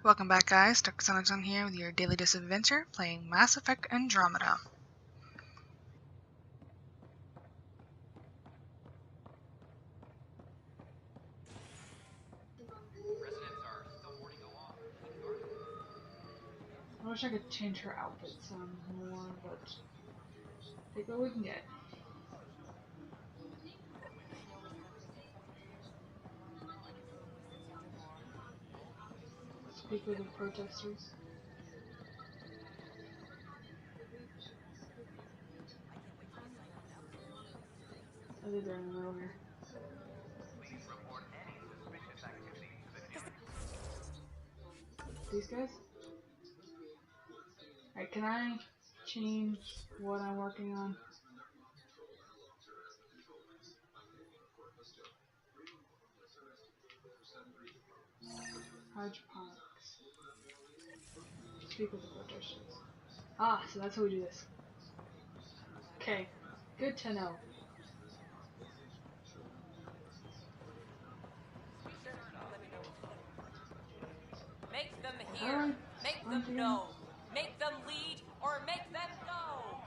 Welcome back, guys. Dr. Sonatone here with your daily dose of adventure, playing Mass Effect Andromeda. I wish I could change her outfit some more, but take what we can get. Speak with the protesters. I think they're in the middle here. These guys? Alright, can I change what I'm working on? Hydroponics. Speak with the protesters. Ah, so that's how we do this. Okay, good to know. Make them hear. Make them know. Make them lead or make them go.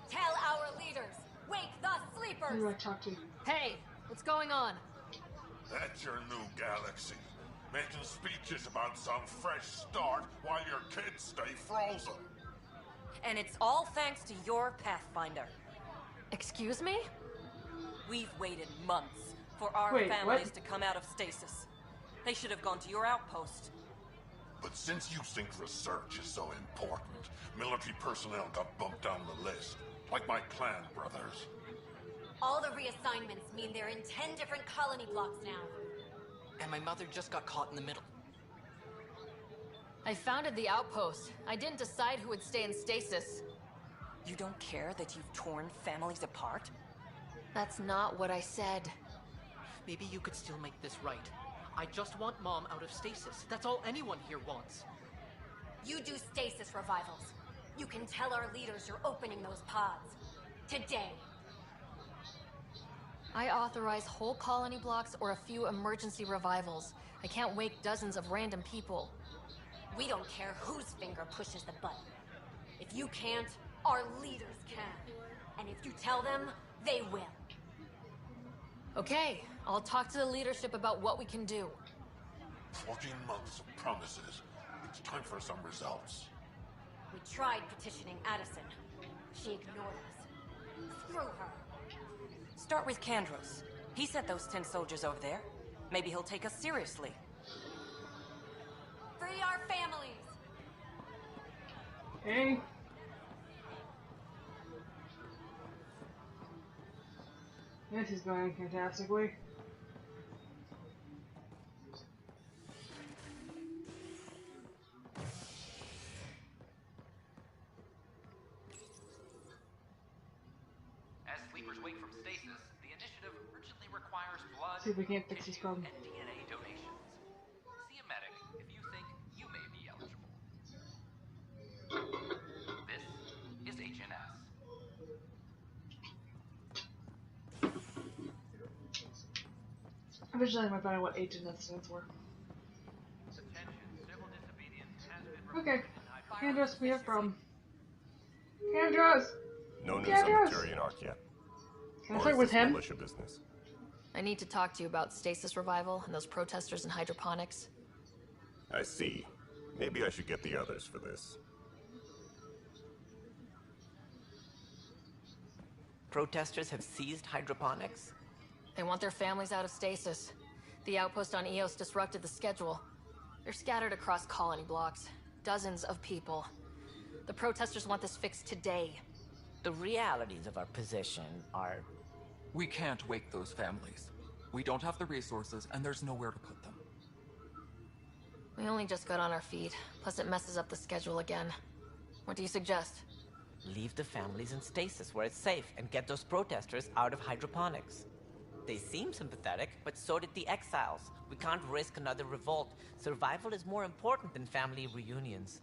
Tell our leaders. Wake the sleepers. Who do I talk to? Hey, what's going on? That's your new galaxy. Making speeches about some fresh start while your kids stay frozen. And it's all thanks to your Pathfinder. Excuse me? We've waited months for our families to come out of stasis. They should have gone to your outpost. But since you think research is so important, military personnel got bumped down the list. Like my clan brothers. All the reassignments mean they're in 10 different colony blocks now. And my mother just got caught in the middle. I founded the outpost. I didn't decide who would stay in stasis. You don't care that you've torn families apart? That's not what I said. Maybe you could still make this right. I just want Mom out of stasis. That's all anyone here wants. You do stasis revivals. You can tell our leaders you're opening those pods. Today. I authorize whole colony blocks or a few emergency revivals. I can't wake dozens of random people. We don't care whose finger pushes the button. If you can't, our leaders can. And if you tell them, they will. Okay, I'll talk to the leadership about what we can do. 14 months of promises. It's time for some results. We tried petitioning Addison. She ignored us. Screw her. Start with Kandros. He sent those 10 soldiers over there. Maybe he'll take us seriously. Free our families! Hey. This is going fantastically. As sleepers wake from stasis, the initiative urgently requires blood, See if we can't fix this problem. and DNA donations. See a medic if you think you may be eligible. This is HNS. Eventually I'm gonna find out what HNS stands for. Attention, civil disobedience has been Okay. reported. Kandros, we have problem. Kandros! No news Kandros! on the Turian Arc yet. Can I Or talk is with this him? militia business? I need to talk to you about stasis revival and those protesters in hydroponics. I see. Maybe I should get the others for this. Protesters have seized hydroponics? They want their families out of stasis. The outpost on Eos disrupted the schedule. They're scattered across colony blocks. Dozens of people. The protesters want this fixed today. The realities of our position are... We can't wake those families. We don't have the resources, and there's nowhere to put them. We only just got on our feet. Plus it messes up the schedule again. What do you suggest? Leave the families in stasis where it's safe and get those protesters out of hydroponics. They seem sympathetic, but so did the exiles. We can't risk another revolt. Survival is more important than family reunions.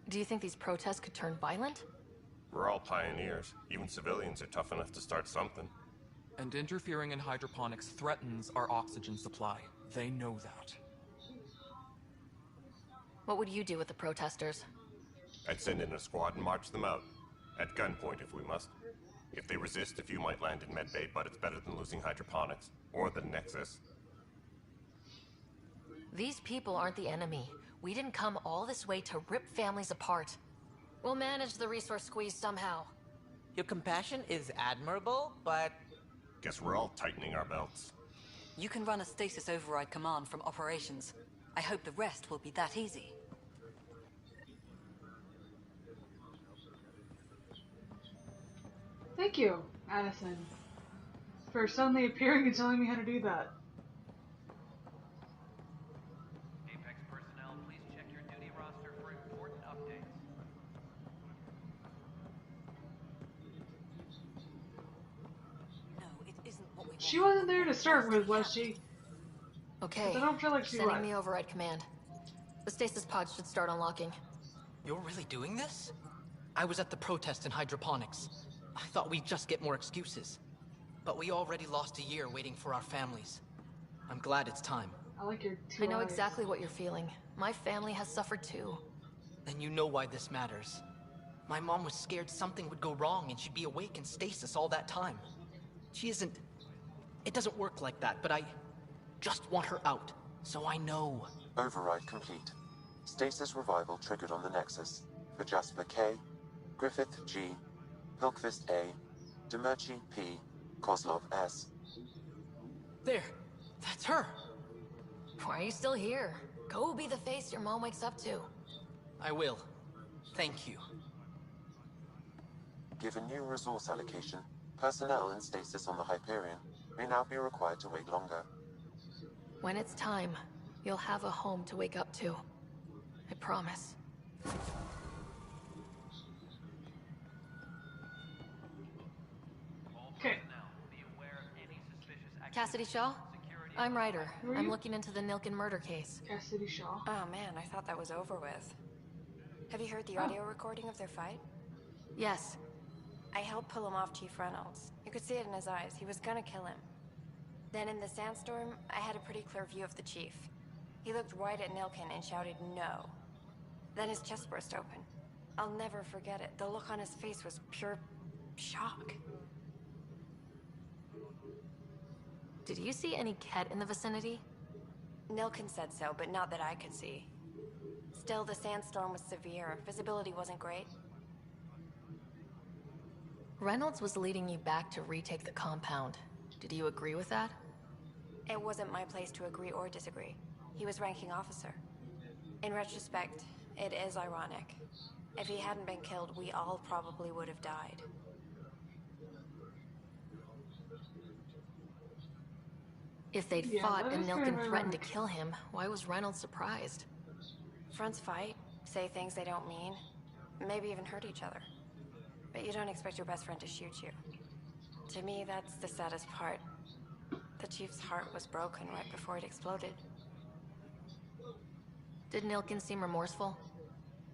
Do you think these protests could turn violent? We're all pioneers. Even civilians are tough enough to start something. And interfering in hydroponics threatens our oxygen supply. They know that. What would you do with the protesters? I'd send in a squad and march them out. At gunpoint if we must. If they resist, a few might land in medbay, but it's better than losing hydroponics. Or the Nexus. These people aren't the enemy. We didn't come all this way to rip families apart. We'll manage the resource squeeze somehow. Your compassion is admirable, but... Guess we're all tightening our belts. You can run a stasis override command from operations. I hope the rest will be that easy. Thank you, Addison, for suddenly appearing and telling me how to do that. Apex personnel, please check your duty roster for important updates. No, it isn't what we She want. wasn't there to start with, was she? Okay, I don't feel like she sending was. the override command. The stasis pod should start unlocking. You're really doing this? I was at the protest in hydroponics. I thought we'd just get more excuses. But we already lost a year waiting for our families. I'm glad it's time. I like your two I know eyes. exactly what you're feeling. My family has suffered too. Then you know why this matters. My mom was scared something would go wrong and she'd be awake in stasis all that time. She isn't... It doesn't work like that, but I just want her out, so I know. Override complete. Stasis revival triggered on the Nexus. For Jasper K, Griffith G, Hilkvist A, Demerchi P, Kozlov S. There! That's her! Why are you still here? Go be the face your mom wakes up to. I will. Thank you. Given new resource allocation, personnel in stasis on the Hyperion may now be required to wait longer. When it's time, you'll have a home to wake up to. I promise. Okay. Cassidy Shaw? I'm Ryder. Who are I'm you? looking into the Nilken murder case. Cassidy Shaw. Oh man, I thought that was over with. Have you heard the audio recording of their fight? Yes. I helped pull him off Chief Reynolds. You could see it in his eyes. He was gonna kill him. Then in the sandstorm, I had a pretty clear view of the Chief. He looked right at Nilken and shouted no. Then his chest burst open. I'll never forget it. The look on his face was pure shock. Did you see any Ket in the vicinity? Nilken said so, but not that I could see. Still, the sandstorm was severe. Visibility wasn't great. Reynolds was leading you back to retake the compound. Did you agree with that? It wasn't my place to agree or disagree. He was ranking officer. In retrospect, it is ironic. If he hadn't been killed, we all probably would have died. If they'd Yeah, fought that and is kind Nilken of threatened to ironic. kill him, why was Reynolds surprised? Fronts fight, say things they don't mean, maybe even hurt each other. But you don't expect your best friend to shoot you. To me, that's the saddest part. The Chief's heart was broken right before it exploded. Did Nilken seem remorseful?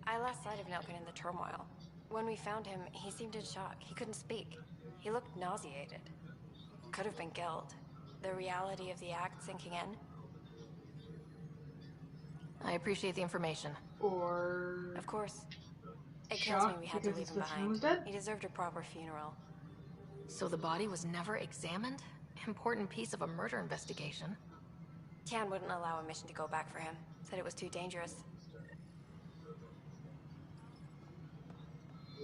I lost sight of Nilken in the turmoil. When we found him, he seemed in shock. He couldn't speak. He looked nauseated. Could have been guilt. The reality of the act sinking in. I appreciate the information. Or... Of course. It kills me Shocked we had to because leave his him best friend was behind. dead? He deserved a proper funeral. So the body was never examined? Important piece of a murder investigation. Tian wouldn't allow a mission to go back for him. Said it was too dangerous.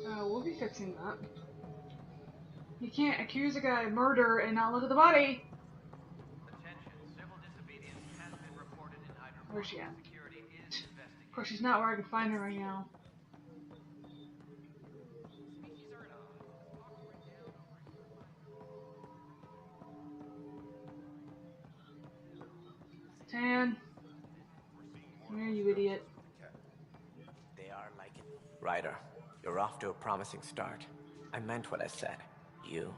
We'll be fixing that. You can't accuse a guy of murder and not look at the body! Attention, civil disobedience has been reported in hydroponics. Where's she at? Security is Of course, she's not where I can find her right now. Tan. Come here, you idiot. They are like it. Ryder, you're off to a promising start. I meant what I said. You.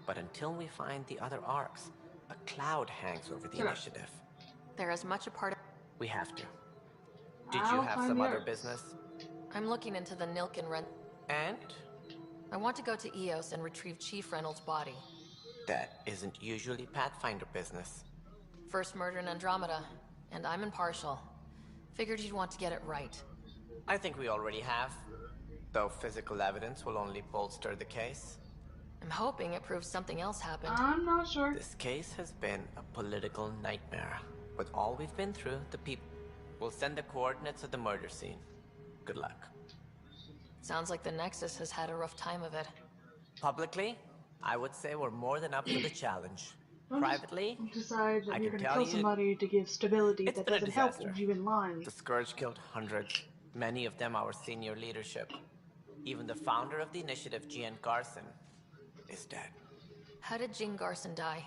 But until we find the other arcs, a cloud hangs over the Sure. initiative. They're as much a part of... We have to. Did you I'll have find some the other arcs. business? I'm looking into the Nilken rent... And? I want to go to Eos and retrieve Chief Reynolds' body. That isn't usually Pathfinder business. First murder in Andromeda, and I'm impartial. Figured you'd want to get it right. I think we already have, though physical evidence will only bolster the case. I'm hoping it proves something else happened. I'm not sure. This case has been a political nightmare. With all we've been through, the people will send the coordinates of the murder scene. Good luck. Sounds like the Nexus has had a rough time of it. Publicly, I would say we're more than up for the challenge. Privately, decide that I you're can going to tell kill you, somebody to give stability it's that been a doesn't help disaster. you in line. The Scourge killed hundreds, many of them our senior leadership. Even the founder of the initiative, Gian Garson, is dead. How did Jean Garson die?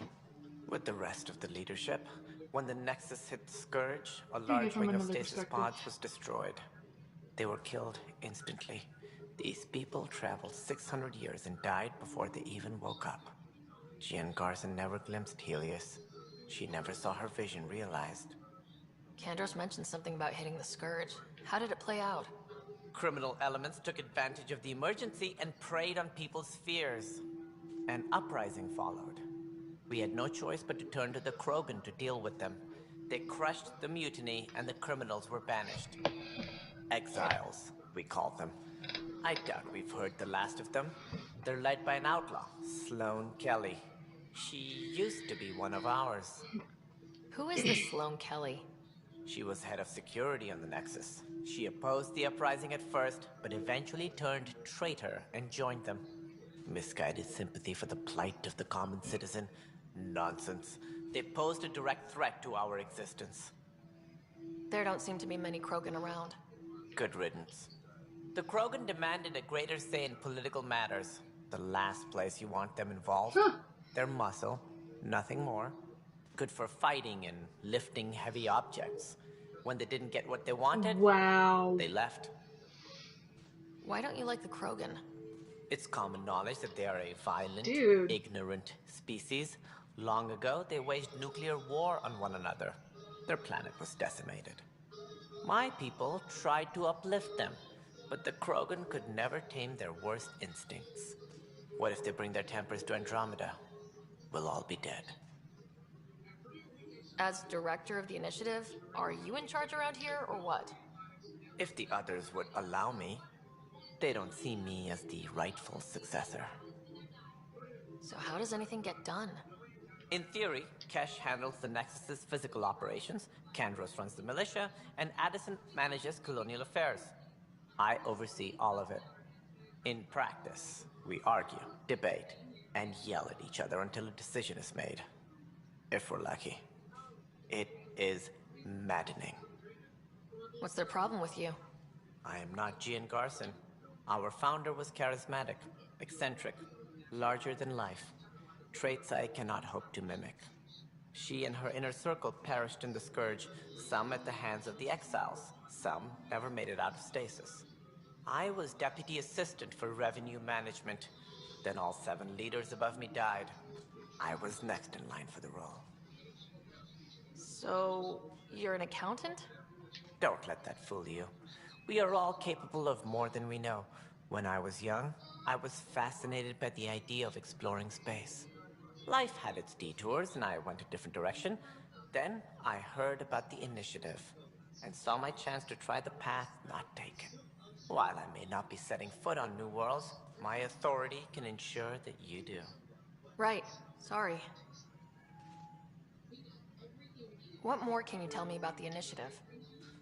With the rest of the leadership, when the Nexus hit the Scourge, a large wing of stasis pods was destroyed. They were killed instantly. These people traveled 600 years and died before they even woke up. Jean Garson never glimpsed Helios. She never saw her vision realized. Kandros mentioned something about hitting the Scourge. How did it play out? Criminal elements took advantage of the emergency and preyed on people's fears. An uprising followed. We had no choice but to turn to the Krogan to deal with them. They crushed the mutiny and the criminals were banished. Exiles, we called them. I doubt we've heard the last of them. They're led by an outlaw, Sloane Kelly. She used to be one of ours. Who is this Sloane Kelly? She was head of security on the Nexus. She opposed the uprising at first, but eventually turned traitor and joined them. Misguided sympathy for the plight of the common citizen? Nonsense. They posed a direct threat to our existence. There don't seem to be many Krogan around. Good riddance. The Krogan demanded a greater say in political matters. The last place you want them involved. Their muscle, nothing more. Good for fighting and lifting heavy objects. When they didn't get what they wanted, they left. Why don't you like the Krogan? It's common knowledge that they are a violent, ignorant species. Long ago, they waged nuclear war on one another. Their planet was decimated. My people tried to uplift them, but the Krogan could never tame their worst instincts. What if they bring their tempers to Andromeda? We'll all be dead. As director of the initiative, are you in charge around here, or what? If the others would allow me, they don't see me as the rightful successor. So how does anything get done? In theory, Kesh handles the Nexus's physical operations, Kandros runs the militia, and Addison manages colonial affairs. I oversee all of it. In practice, we argue, debate, and yell at each other until a decision is made. If we're lucky. It is maddening. What's their problem with you? I am not Gian Garson. Our founder was charismatic, eccentric, larger than life. Traits I cannot hope to mimic. She and her inner circle perished in the Scourge, some at the hands of the Exiles, some never made it out of stasis. I was deputy assistant for revenue management. Then all 7 leaders above me died. I was next in line for the role. So, you're an accountant? Don't let that fool you. We are all capable of more than we know. When I was young, I was fascinated by the idea of exploring space. Life had its detours and I went a different direction. Then I heard about the initiative and saw my chance to try the path not taken. While I may not be setting foot on new worlds, my authority can ensure that you do. Right. Sorry. What more can you tell me about the initiative?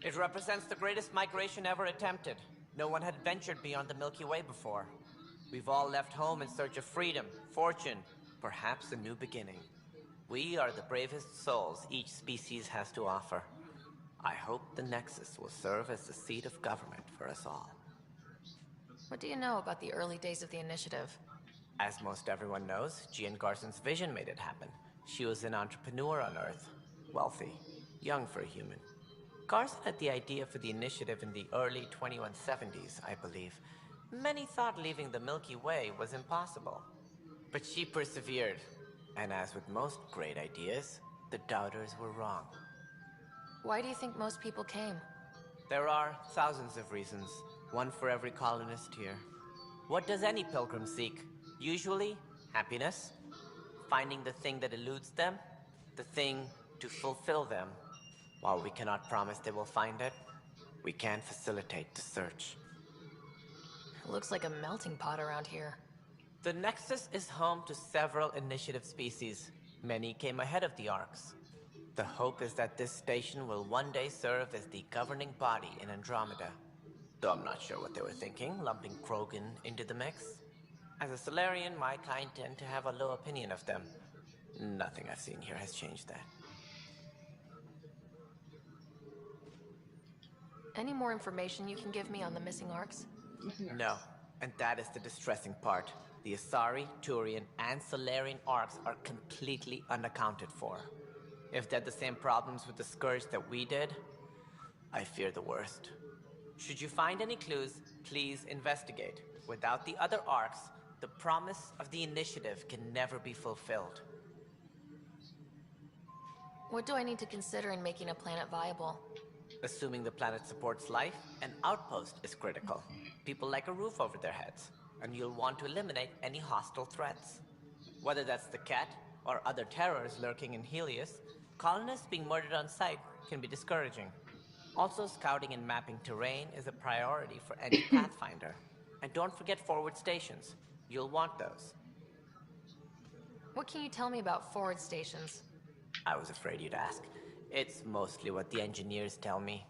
It represents the greatest migration ever attempted. No one had ventured beyond the Milky Way before. We've all left home in search of freedom, fortune, perhaps a new beginning. We are the bravest souls each species has to offer. I hope the Nexus will serve as the seat of government for us all. What do you know about the early days of the initiative? As most everyone knows, Gian Garson's vision made it happen. She was an entrepreneur on Earth. Wealthy. Young for a human. Garson had the idea for the initiative in the early 2170s, I believe. Many thought leaving the Milky Way was impossible. But she persevered. And as with most great ideas, the doubters were wrong. Why do you think most people came? There are thousands of reasons. One for every colonist here. What does any pilgrim seek? Usually, happiness. Finding the thing that eludes them. The thing to fulfill them. While we cannot promise they will find it, we can facilitate the search. It looks like a melting pot around here. The Nexus is home to several initiative species. Many came ahead of the Arks. The hope is that this station will one day serve as the governing body in Andromeda. Though I'm not sure what they were thinking, lumping Krogan into the mix. As a Solarian, my kind tend to have a low opinion of them. Nothing I've seen here has changed that. Any more information you can give me on the missing Arks? No, and that is the distressing part. The Asari, Turian, and Solarian Arks are completely unaccounted for. If they had the same problems with the Scourge that we did, I fear the worst. Should you find any clues, please investigate. Without the other Arks, the promise of the Initiative can never be fulfilled. What do I need to consider in making a planet viable? Assuming the planet supports life, an outpost is critical. People like a roof over their heads, and you'll want to eliminate any hostile threats. Whether that's the cat or other terrors lurking in Helios, colonists being murdered on sight can be discouraging. Also, scouting and mapping terrain is a priority for any Pathfinder. And don't forget forward stations. You'll want those. What can you tell me about forward stations? I was afraid you'd ask. It's mostly what the engineers tell me.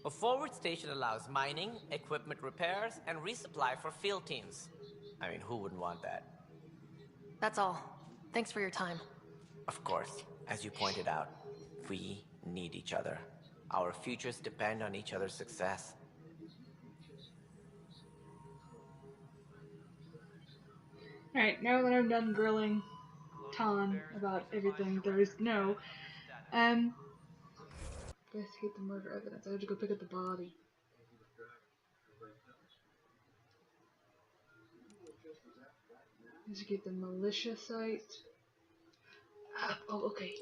A forward station allows mining, equipment repairs, and resupply for field teams. I mean, who wouldn't want that? That's all. Thanks for your time. Of course, as you pointed out, we need each other. Our futures depend on each other's success. Alright, now that I'm done grilling Ton about everything there is to know, investigate the murder evidence. I have to go pick up the body. Investigate the militia site. Oh, okay.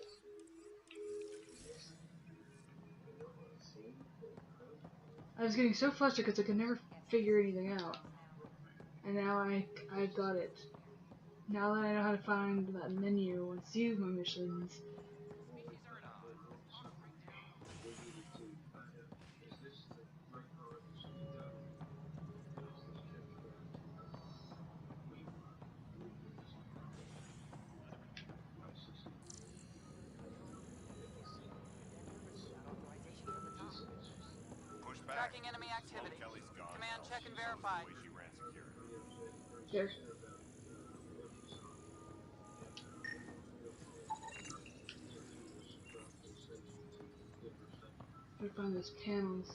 I was getting so frustrated because I could never figure anything out. And now I've got it. Now that I know how to find that menu and see my missions. Tracking enemy activity. Command, check and verify. There. I find those panels.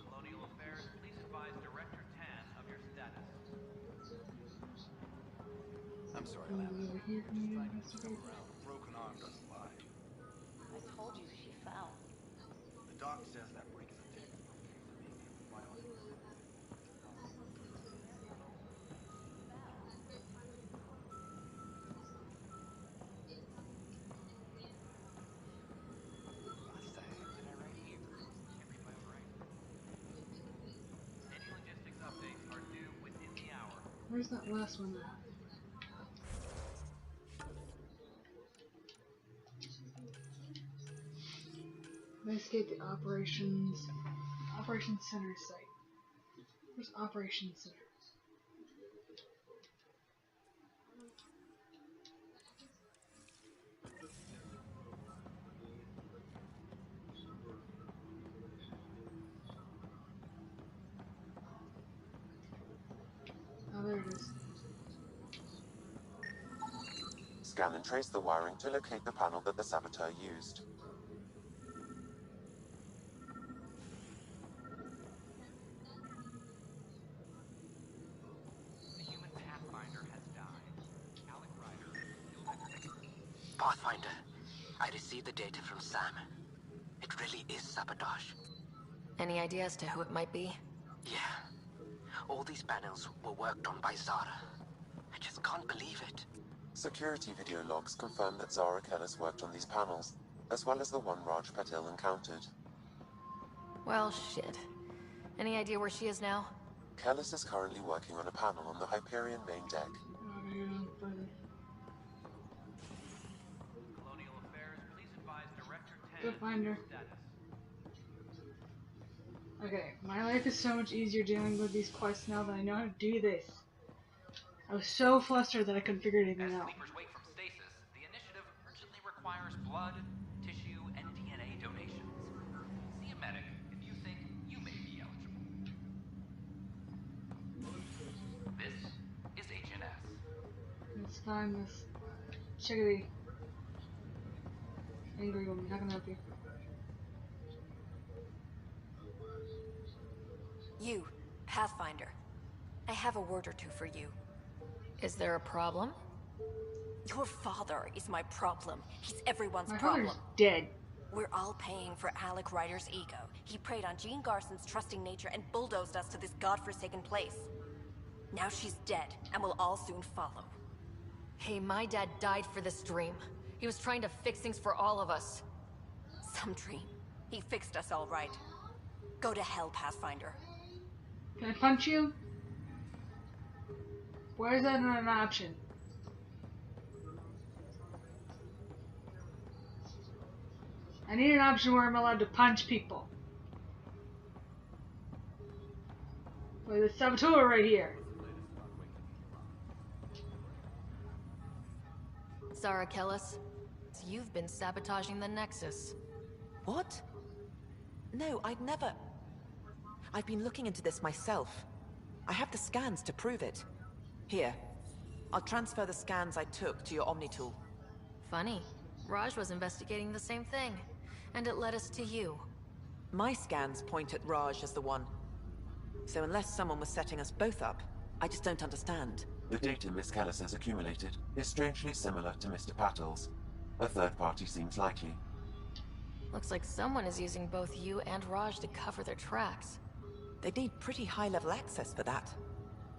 Colonial Affairs, please advise Director Tan of your status. I'm sorry, Over here for me to investigate. broken arm doesn't lie. I told you she fell. The doc says that break is a typical case of avian violence. Any logistics updates are due within the hour. Where's that last one at? Investigate the operations center site. Where's operations center? Oh, there it is. Scan and trace the wiring to locate the panel that the Saboteur used. The human Pathfinder has died. Alec Ryder, you'll have your... Pathfinder, I received the data from Sam. It really is Sabotage. Any idea as to who it might be? Yeah. All these panels were worked on by Zara. I just can't believe it. Security video logs confirm that Zara Kellis worked on these panels, as well as the one Raj Patil encountered. Well, shit. Any idea where she is now? Kellis is currently working on a panel on the Hyperion main deck. Colonial Affairs, please advise Director Go 10 find her. status. Okay, my life is so much easier dealing with these quests now that I know how to do this. I was so flustered that I couldn't figure anything As out. sleepers wake from stasis, the initiative urgently requires blood, tissue, and DNA donations. See a medic if you think you may be eligible. This is HNS. Let's find this chickadee. Angry woman, how can I help you? You, Pathfinder. I have a word or two for you. Is there a problem? Your father is my problem. He's everyone's My problem. father's dead. We're all paying for Alec Ryder's ego. He preyed on Jean Garson's trusting nature and bulldozed us to this godforsaken place. Now she's dead, and we'll all soon follow. Hey, my dad died for this dream. He was trying to fix things for all of us. Some dream. He fixed us all right. Go to hell, Pathfinder. Can I punch you? Why is that not an option? I need an option where I'm allowed to punch people. Like the Sabotage right here. Zara Kellis, you've been sabotaging the Nexus. What? No, I'd never... I've been looking into this myself. I have the scans to prove it. Here, I'll transfer the scans I took to your Omni tool. Funny. Raj was investigating the same thing, and it led us to you. My scans point at Raj as the one. So unless someone was setting us both up, I just don't understand. The data Miss Kellis has accumulated is strangely similar to Mr. Patel's. A third party seems likely. Looks like someone is using both you and Raj to cover their tracks. They'd need pretty high-level access for that.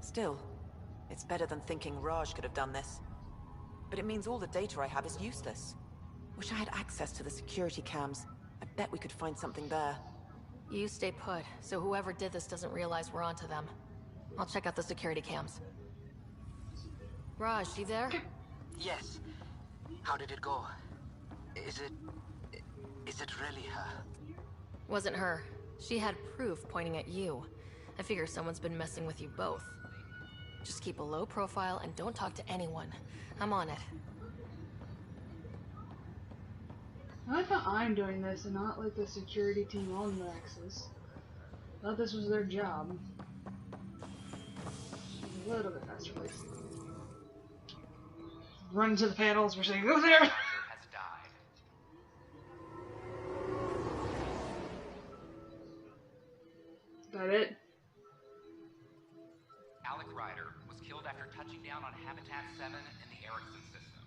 Still, it's better than thinking Raj could have done this. But it means all the data I have is useless. Wish I had access to the security cams. I bet we could find something there. You stay put, so whoever did this doesn't realize we're onto them. I'll check out the security cams. Raj, you there? Yes. How did it go? Is it really her? Wasn't her. She had proof pointing at you. I figure someone's been messing with you both. Just keep a low profile and don't talk to anyone. I'm on it. I like how I'm doing this and not like the security team on the Nexus. I thought this was their job. A little bit faster, please. Run to the panels, we're saying, go there! Has died. Is that it? Alec Ryder was killed after touching down on Habitat 7 in the Erickson system.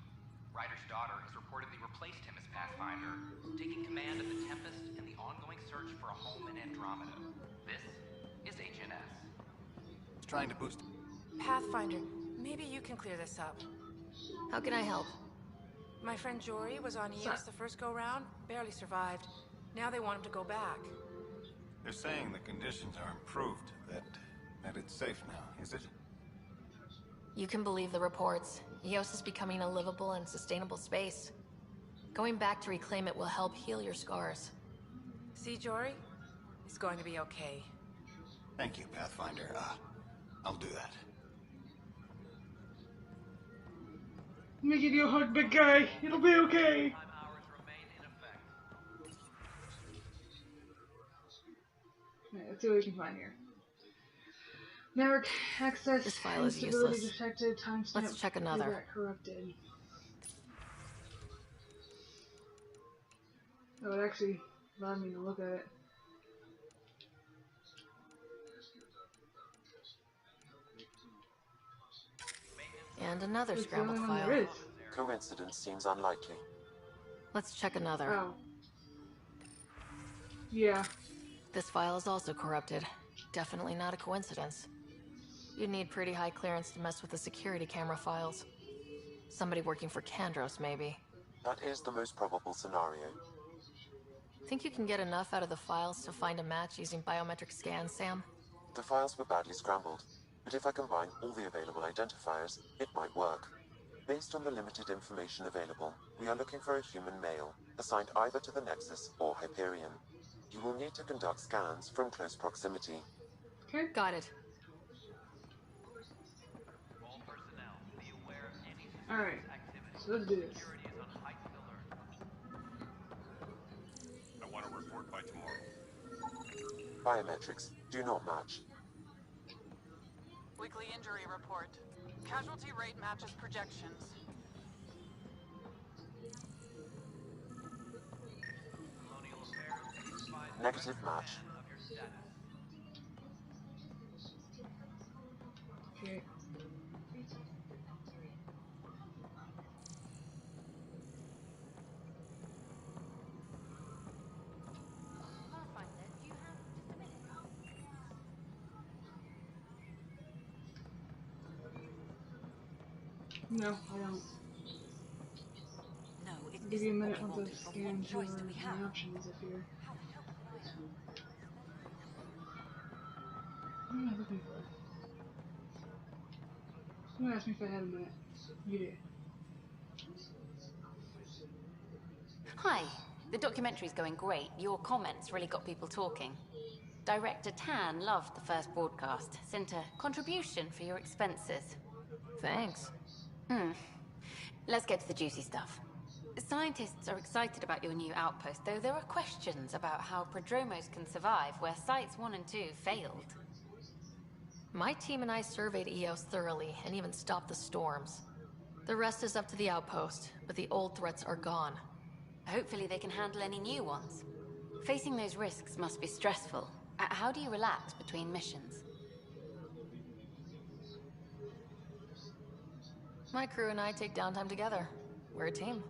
Ryder's daughter has reportedly replaced him as Pathfinder, taking command of the Tempest in the ongoing search for a home in Andromeda. This is HNS. Trying to boost... Pathfinder, maybe you can clear this up. How can I help? My friend Jory was on EOS the first go-round, barely survived. Now they want him to go back. They're saying the conditions are improved, that it's safe now, is it? You can believe the reports. EOS is becoming a livable and sustainable space. Going back to reclaim it will help heal your scars. See, Jory? It's going to be okay. Thank you, Pathfinder. I'll do that. Let me give you a hug, big guy. It'll be okay. Alright, let's see what we can find here. Network access. This file is instability useless. detected. Timestamp. Let's check another. Got corrupted. That would actually allow me to look at it. And another It's the scrambled only one file. there is. Coincidence seems unlikely. Let's check another. Oh. Yeah. This file is also corrupted. Definitely not a coincidence. You'd need pretty high clearance to mess with the security camera files. Somebody working for Kandros, maybe. That is the most probable scenario. Think you can get enough out of the files to find a match using biometric scans, Sam? The files were badly scrambled, but if I combine all the available identifiers, it might work. Based on the limited information available, we are looking for a human male, assigned either to the Nexus or Hyperion. You will need to conduct scans from close proximity. Okay. Got it. All personnel, be aware of any Alright, activity. so let's do this. Security is on heightened alert. I want a report by tomorrow. Biometrics do not match. Weekly injury report. Casualty rate matches projections. Colonial Affairs, please provide a Negative direct match. scan of your status. Okay. No, I don't. No, it I'll give you a isn't minute what we once I wanted, but scan what your choice do we have? options up here. What am I looking for? Someone asked me if I had a minute. You do. Hi. The documentary's going great. Your comments really got people talking. Director Tan loved the first broadcast. Sent a contribution for your expenses. Thanks. Let's get to the juicy stuff. Scientists are excited about your new outpost, though there are questions about how prodromos can survive where Sites 1 and 2 failed. My team and I surveyed EOS thoroughly and even stopped the storms. The rest is up to the outpost, but the old threats are gone. Hopefully they can handle any new ones. Facing those risks must be stressful. How do you relax between missions? My crew and I take downtime together. We're a team.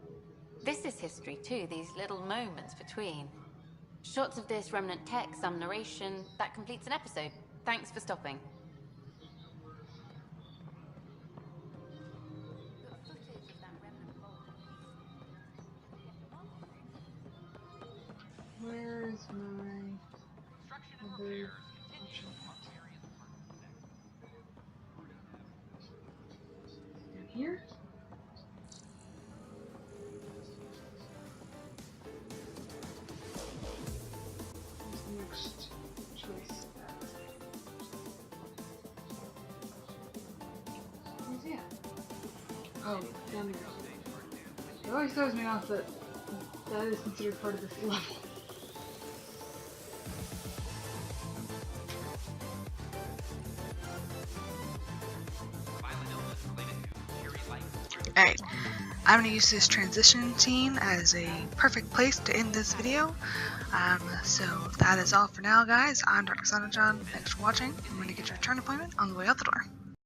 This is history too, these little moments between. Shots of this remnant tech, some narration, that completes an episode. Thanks for stopping. Where's my other option? In here? What's the next choice? Where's he at? Oh, down there. It always throws me off that that is considered part of this level. Alright, I'm going to use this transition scene as a perfect place to end this video. So that is all for now, guys. I'm Dr. Sabotage. Thanks for watching. I'm going to get your return appointment on the way out the door.